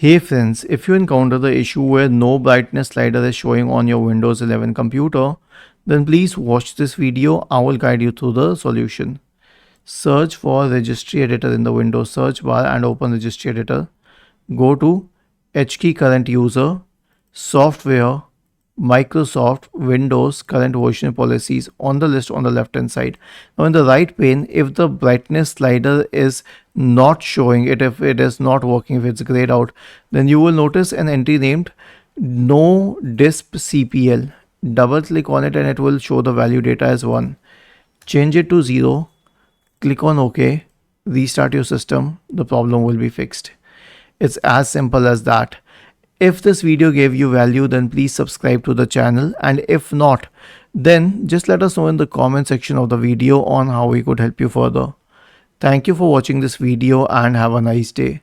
Hey friends, if you encounter the issue where no brightness slider is showing on your Windows 11 computer, then please watch this video. I will guide you through the solution. Search for Registry Editor in the Windows search bar and open Registry Editor. Go to HKey Current User, Software, Microsoft Windows Current Version Policies on the list on the left hand side. Now in the right pane, if the brightness slider is not showing it, if it is not working, if it's grayed out, then you will notice an entry named no disp CPL. Double click on it and it will show the value data as 1. Change it to 0, click on OK, restart your system, the problem will be fixed. It's as simple as that. If this video gave you value, then please subscribe to the channel, and if not, then just let us know in the comment section of the video on how we could help you further. Thank you for watching this video and have a nice day.